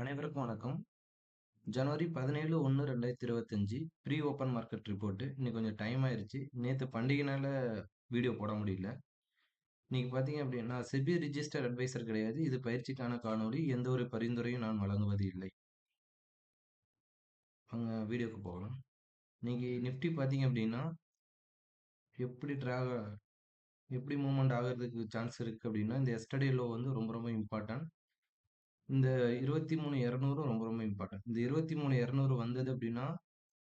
அனைவருக்கும் வணக்கம். ஜனவரி 17/1/2025 pre open market report. இன்னைக்கு கொஞ்சம் டைம் ஆயிருச்சு. நேத்து பண்டிகைனால வீடியோ போட முடியல. இன்னைக்கு பார்த்தீங்க அப்படின்னா, செபி ரிஜிஸ்டர் அட்வைசர் கிடையாது. இது பயிற்சிக்கான காணொளி. எந்த ஒரு பரிந்துரையும் நான் வழங்குவது இல்லை. வாங்க வீடியோக்கு போகலாம். இன்னைக்கு நிஃப்டி பார்த்தீங்க அப்படின்னா, எப்படி எப்படி மூவ்மெண்ட் ஆகுறதுக்கு சான்ஸ் இருக்கு அப்படின்னா, இந்த எஸ்டர்டே லோ வந்து ரொம்ப ரொம்ப இம்பார்ட்டன்ட். இந்த 23,200 ரொம்ப ரொம்ப இம்பார்ட்டன்ட். இந்த 23,200 வந்தது அப்படின்னா,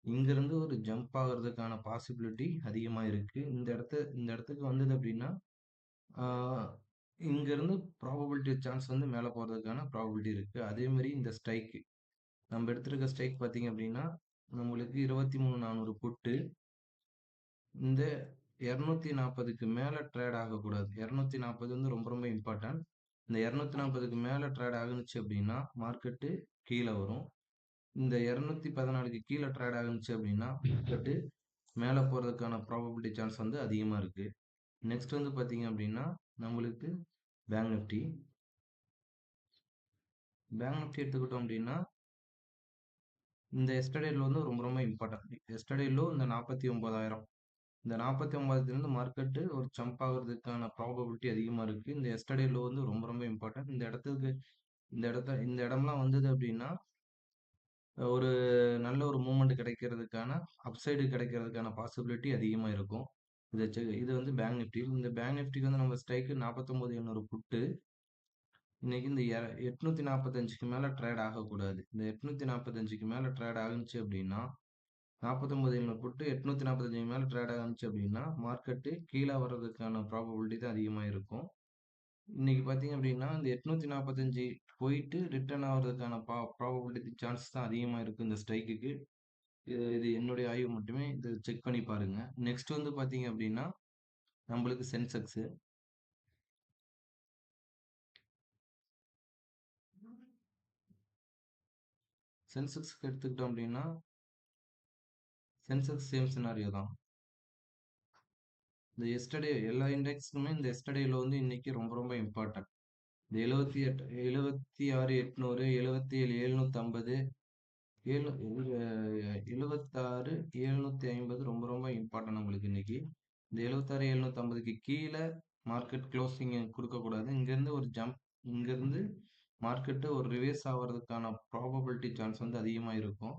இங்கிருந்து ஒரு ஜம்ப் ஆகுறதுக்கான பாசிபிலிட்டி அதிகமா இருக்கு. இந்த இடத்துக்கு வந்தது அப்படின்னா, ஆஹ் இங்கிருந்து ப்ராபபிலிட்டி சான்ஸ் வந்து மேலே போறதுக்கான ப்ராபபிலிட்டி இருக்கு. அதே மாதிரி இந்த ஸ்ட்ரைக் நம்ம எடுத்திருக்க ஸ்ட்ரைக் பார்த்தீங்க அப்படின்னா, நம்மளுக்கு 23,400 புட்டு இந்த 240க்கு மேல ட்ரேட் ஆகக்கூடாது. 240 வந்து ரொம்ப ரொம்ப இம்பார்ட்டன்ட். இந்த 240க்கு மேல ட்ரேட் ஆகுனுச்சு அப்படின்னா மார்க்கெட்டு கீழே வரும். இந்த 214க்கு கீழே ட்ரேட் ஆகுனுச்சு அப்படின்னா மார்க்கெட்டு மேலே போகிறதுக்கான ப்ராபபிலிட்டி சான்ஸ் வந்து அதிகமாக இருக்குது. நெக்ஸ்ட் வந்து பார்த்தீங்க அப்படின்னா நம்மளுக்கு பேங்க் நிஃப்டி எடுத்துக்கிட்டோம் அப்படின்னா இந்த எஸ்டர்டேல வந்து ரொம்ப ரொம்ப இம்பார்ட்டன்ட். எஸ்டர்டேலோ இந்த 49,000 இந்த 49,000லேருந்து மார்க்கெட்டு ஒரு ஜம்ப் ஆகுறதுக்கான ப்ராபபிலிட்டி அதிகமாக இருக்குது. இந்த எஸ்டர்டேலோ வந்து ரொம்ப ரொம்ப இம்பார்ட்டன்ட். இந்த இடம்லாம் வந்தது அப்படின்னா ஒரு நல்ல ஒரு மூவ்மெண்ட் கிடைக்கிறதுக்கான அப்சைடு கிடைக்கிறதுக்கான பாசிபிலிட்டி அதிகமாக இருக்கும். இது வந்து பேங்க் நிஃப்டி. இந்த பேங்க் நிஃப்டிக்கு வந்து நம்ம ஸ்ட்ரைக்கு 49,800 புட்டு. இன்னைக்கு இந்த 845க்கு மேலே ட்ரேட் ஆகக்கூடாது. இந்த 845க்கு மேலே ட்ரேட் ஆகுச்சு அப்படின்னா 49,700 புட்டு 845 மேலே ட்ரேட் ஆகுச்சு அப்படின்னா மார்க்கெட்டு கீழே வர்றதுக்கான ப்ராபபிலிட்டி தான் அதிகமாக இருக்கும். இன்னைக்கு பார்த்தீங்க அப்படின்னா இந்த 845 போயிட்டு ரிட்டர்ன் ஆகிறதுக்கான ப்ராபபிலிட்டி சான்ஸ் தான் அதிகமாக இருக்குது இந்த ஸ்ட்ரைக்குக்கு. இது என்னுடைய ஆய்வு மட்டுமே. இது செக் பண்ணி பாருங்க. நெக்ஸ்ட் வந்து பார்த்தீங்க அப்படின்னா நம்மளுக்கு சென்செக்ஸ் எடுத்துக்கிட்டோம் அப்படின்னா சென்செக்ஸ் சேம் சினாரியோ தான். இந்த எஸ்டர்டே எல்லா இண்டெக்ஸுக்குமே இந்த எஸ்டர்டேல வந்து இன்னைக்கு ரொம்ப ரொம்ப இம்பார்ட்டன்ட். இந்த 76,800 77,750 76,750 ரொம்ப ரொம்ப இம்பார்ட்டன்ட் நம்மளுக்கு இன்னைக்கு. இந்த 76,750க்கு கீழே மார்க்கெட் க்ளோசிங் கொடுக்கக்கூடாது. இங்கேருந்து ஒரு ஜம்ப் இங்கேருந்து மார்க்கெட்டு ஒரு ரிவர்ஸ் ஆகிறதுக்கான ப்ராபபிலிட்டி சான்ஸ் வந்து அதிகமாக இருக்கும்.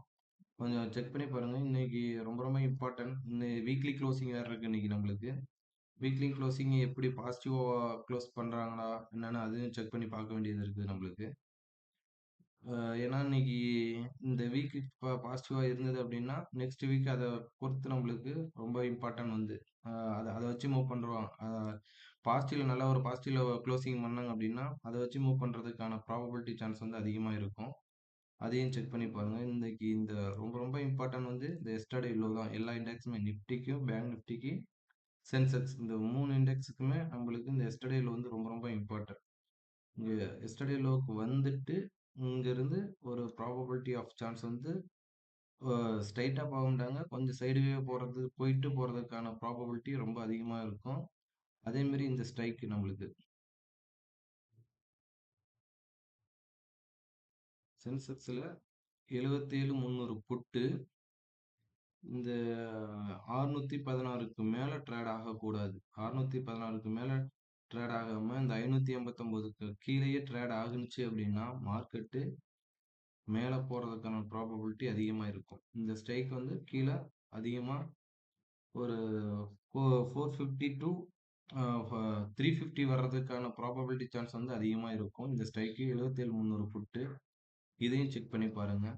கொஞ்சம் செக் பண்ணி பாருங்க. இன்னைக்கு ரொம்ப ரொம்ப இம்பார்ட்டன்ட். இந்த வீக்லி க்ளோசிங் வேறு இருக்கு இன்னைக்கு நம்மளுக்கு. வீக்லி க்ளோசிங் எப்படி பாசிட்டிவாக க்ளோஸ் பண்ணுறாங்களா என்னென்னு அதையும் செக் பண்ணி பார்க்க வேண்டியது இருக்குது நம்மளுக்கு. ஏன்னா இன்னைக்கு இந்த வீக் இப்போ பாசிட்டிவாக இருந்தது அப்படின்னா நெக்ஸ்ட் வீக் அதை பொறுத்து நம்மளுக்கு ரொம்ப இம்பார்ட்டன்ட் வந்து அதை வச்சு மூவ் பண்ணுறோம். பாசிட்டிவ்ல நல்ல ஒரு பாசிட்டிவ்ல க்ளோசிங் பண்ணாங்க அப்படின்னா அதை வச்சு மூவ் பண்ணுறதுக்கான ப்ராபபிலிட்டி சான்ஸ் வந்து அதிகமாக இருக்கும். அதையும் செக் பண்ணி பாருங்க. இன்னைக்கு இந்த ரொம்ப ரொம்ப இம்பார்ட்டன்ட் வந்து இந்த எஸ்டர்டே லோ தான். எல்லா இண்டெக்ஸுமே நிஃப்டிக்கும் பேங்க் நிஃப்டிக்கு சென்செக்ஸ் இந்த 3 இண்டெக்ஸுக்குமே நம்மளுக்கு இந்த எஸ்டர்டே லோ வந்து ரொம்ப ரொம்ப இம்பார்ட்டன்ட். இங்கே எஸ்டர்டே லோவுக்கு வந்துட்டு இங்கேருந்து ஒரு ப்ராபபிலிட்டி ஆஃப் சான்ஸ் வந்து ஸ்ட்ரைட்டாக போக மாட்டாங்க. கொஞ்சம் சைடுவே போயிட்டு போகிறதுக்கான ப்ராபபிலிட்டி ரொம்ப அதிகமாக இருக்கும். அதேமாரி இந்த ஸ்ட்ரைக்கு நம்மளுக்கு சென்செக்ஸில் 77,300 புட்டு இந்த 616க்கு மேலே ட்ரேட் ஆகக்கூடாது. 616க்கு மேலே ட்ரேட் ஆகாமல் இந்த 589க்கு கீழேயே ட்ரேட் ஆகுனுச்சு அப்படின்னா மார்க்கெட்டு மேலே போகிறதுக்கான ப்ராபபிலிட்டி அதிகமாக இருக்கும். இந்த ஸ்ட்ரைக் வந்து கீழே அதிகமாக ஒரு 450 டு 350 வர்றதுக்கான ப்ராபபிலிட்டி சான்ஸ் வந்து அதிகமாக இருக்கும். இந்த ஸ்ட்ரைக்கு 77,300 புட்டு. இதையும் செக் பண்ணி பாருங்க.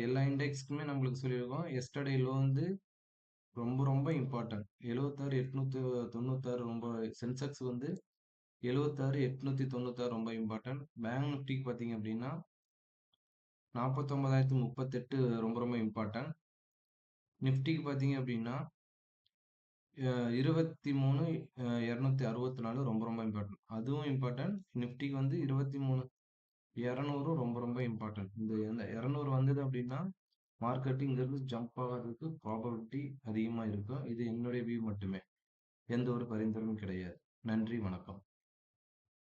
எல்லா இண்டெக்ஸ்க்குமே நம்மளுக்கு சொல்லியிருக்கோம். எஸ்டர்டே லோ வந்து ரொம்ப ரொம்ப இம்பார்ட்டன்ட். 76,896 ரொம்ப சென்செக்ஸ் வந்து 76,896 ரொம்ப இம்பார்ட்டன்ட். பேங்க் நிஃப்டிக்கு பார்த்தீங்க அப்படின்னா 49,038 ரொம்ப ரொம்ப இம்பார்ட்டன்ட். நிஃப்டிக்கு பார்த்தீங்க அப்படின்னா 23,264 ரொம்ப ரொம்ப இம்பார்ட்டன்ட். அதுவும் இம்பார்ட்டன்ட். நிஃப்டிக்கு வந்து 23,200 ரொம்ப ரொம்ப இம்பார்ட்டன்ட். இந்த 200 வந்தது அப்படின்னா மார்க்கெட்டு இங்கேருந்து ஜம்ப் ஆகிறதுக்கு ப்ராபபிலிட்டி அதிகமாக இருக்கும். இது என்னுடைய வியூ மட்டுமே. எந்த ஒரு பரிந்துரையும் கிடையாது. நன்றி, வணக்கம்.